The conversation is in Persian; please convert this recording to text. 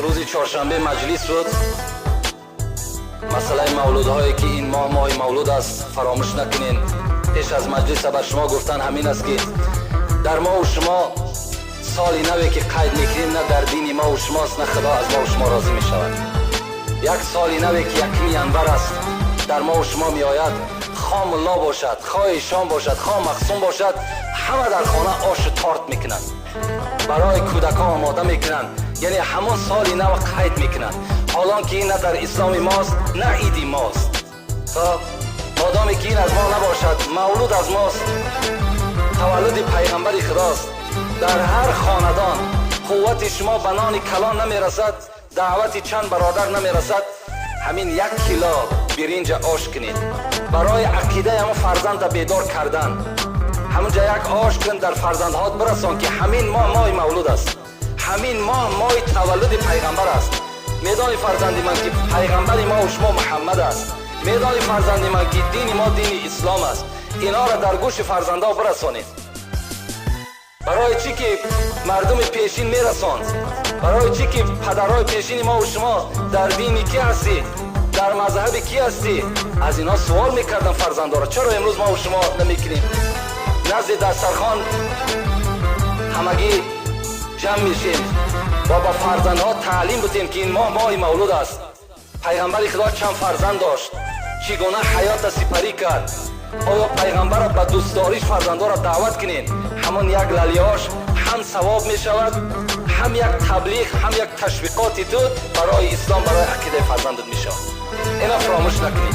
روز چهارشنبه مجلس شد. مسئله مولودهایی که این ماه مولود است فراموش نکنین. پیش از مجلس بر شما گفتن همین است که در ما و شما سالی نوی که قید میکنیم نه در دین ما و شماست، نه خدا از ما و شما راضی میشود. یک سالی نوی که یکمی انور است در ما و شما می آید، خواه ملا باشد، خواه شام باشد، خواه مخصوم باشد، همه در خانه آش تارت میکنند، برای کودکان آماده میکنند. یعنی همون سالی نو قید میکنند، حالان که این نه در اسلام ماست نه عیدی ماست. تا مادامی که این از ما نباشد، مولود از ماست، تولد پیغمبر خداست. در هر خاندان قوت شما به نان کلان نمیرسد، دعوت چند برادر نمیرسد، همین 1 کیلو برنج آش کنید برای عقیده همون فرزند بیدار کردن. همونجا یک آش کن در فرزندهات برسان که همین ماه مولود است، همین ماه تولد پیغمبر است. میدانی فرزندی من که پیغمبر ما و شما محمد است، میدانی فرزندی من که دین ما دین اسلام است. اینا را در گوش فرزنده برسانید. برای چی که مردم پیشین میرساند؟ برای چی که پدرای پیشین ما و شما در دینی کی هستی؟ در مذهبی کی هستی؟ از اینا سوال میکردن فرزنده را. چرا امروز ما و شما نمیکنیم؟ نزد دسترخوان همگی جمع میشیم و با فرزندها تعلیم بدیم که این ماه مولود است. پیغمبر خدا چند فرزند داشت، چگونه حیات سپری کرد. آیا پیغمبر را به دوستداریش فرزندا را دعوت کنین؟ همون یک للیاش هم ثواب می شود، هم یک تبلیغ، هم یک تشویقاتی تو برای اسلام، برای عقیده فرزندت می شود. اینا فراموش نکنید.